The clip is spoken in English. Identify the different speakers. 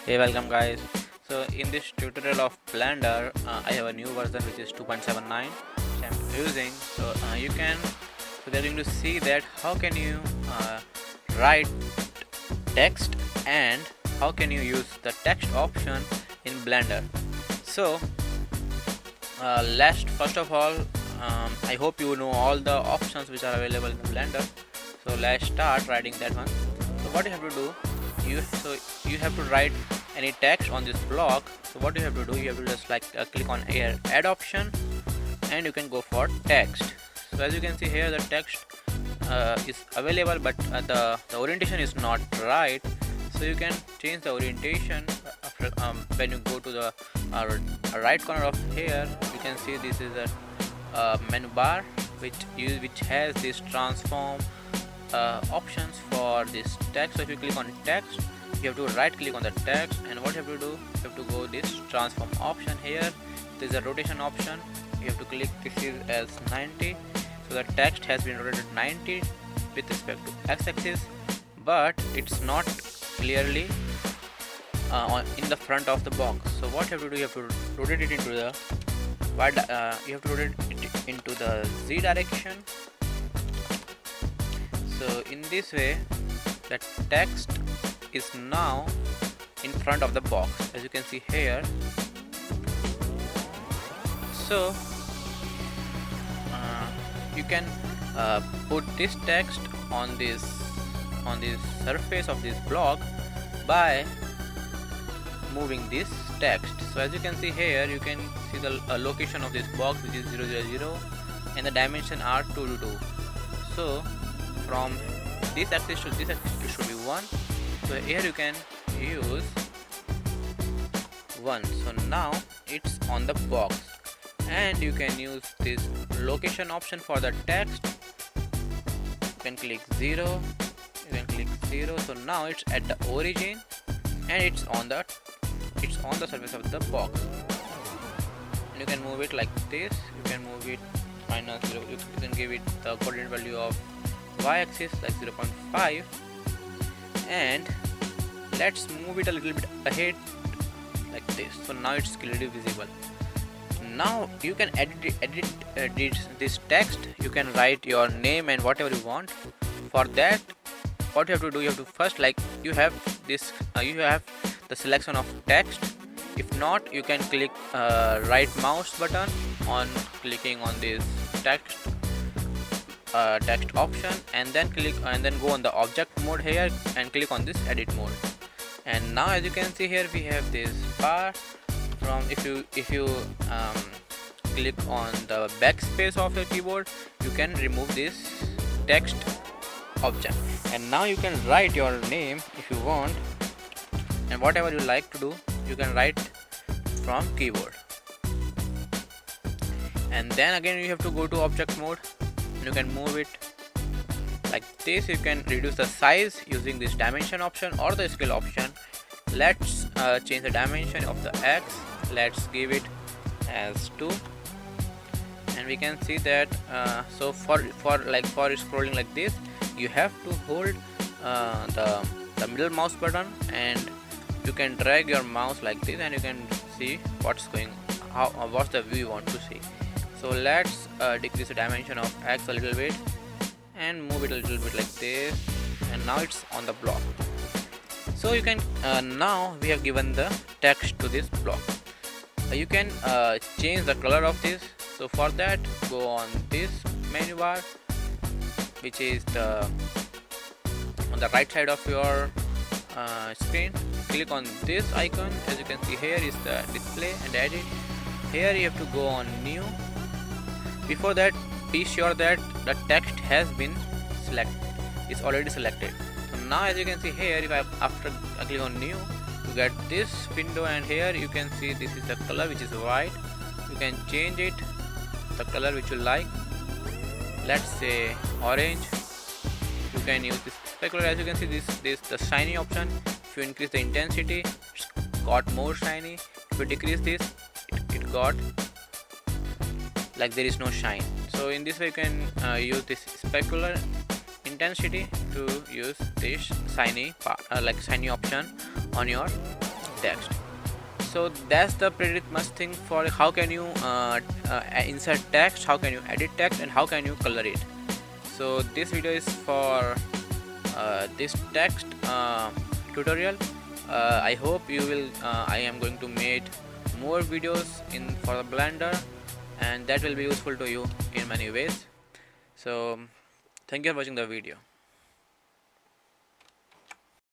Speaker 1: Hey, welcome guys. So in this tutorial of Blender, I have a new version which is 2.79 which I'm using. So they're going to see that how can you write text and how can you use the text option in Blender. So first of all, I hope you know all the options which are available in the Blender. So let's start writing that one. So what you have to do, you have to write any text on this block. So what you have to do, you have to just click on here add option and you can go for text. So as you can see here, the text is available, but the orientation is not right. So you can change the orientation after when you go to the right corner of here. You can see this is a menu bar which has this transform options for this text. So if you click on text, you have to right click on the text, and what you have to do, you have to go this transform option. Here there is a rotation option, you have to click this is as 90. So the text has been rotated 90 with respect to x-axis, but it's not clearly in the front of the box. So what you have to do, you have to rotate it into the you have to rotate it into the z direction. So in this way, the text is now in front of the box, as you can see here. So you can put this text on this surface of this block by moving this text. So as you can see here, you can see the location of this box, which is 000, and the dimension are 2 to 2. So from this axis to this axis it should be 1. So here you can use 1. So now it's on the box, and you can use this location option for the text. You can click 0, you can click 0. So now it's at the origin and it's on the surface of the box, and you can move it like this. You can move it -0. You can give it the coordinate value of y-axis like 0.5, and let's move it a little bit ahead like this. So now it's clearly visible. Now you can edit this text. You can write your name and whatever you want. For that, what you have to do, you have to first, you have this you have the selection of text. If not, you can click right mouse button on clicking on this text option, and then go on the object mode here and click on this edit mode. And now as you can see here, we have this bar. From if you click on the backspace of your keyboard, you can remove this text object, and now you can write your name if you want, and whatever you like to do, you can write from keyboard. And then again you have to go to object mode. You can move it like this. You can reduce the size using this dimension option or the scale option. Let's change the dimension of the x. Let's give it as 2, and we can see that so for scrolling like this, you have to hold the middle mouse button, and you can drag your mouse like this, and you can see what's the view you want to see. So let's decrease the dimension of x a little bit and move it a little bit like this, and now it's on the block. So you can now we have given the text to this block. You can change the color of this. So for that, go on this menu bar, which is on the right side of your screen. Click on this icon. As you can see here is the display and edit. Here you have to go on new. Before that, be sure that the text has been it's already selected. So now as you can see here, if after I click on new, you get this window, and here you can see this is the color, which is white. You can change it the color which you like. Let's say orange. You can use this specular. As you can see, this the shiny option. If you increase the intensity, it's got more shiny. If you decrease this, it got like there is no shine. So in this way you can use this specular intensity to use this shiny shiny option on your text. So that's the pretty much thing for how can you insert text, how can you edit text, and how can you color it. So this video is for this text tutorial. I hope you will I am going to make more videos in for the Blender, and that will be useful to you in many ways. So thank you for watching the video.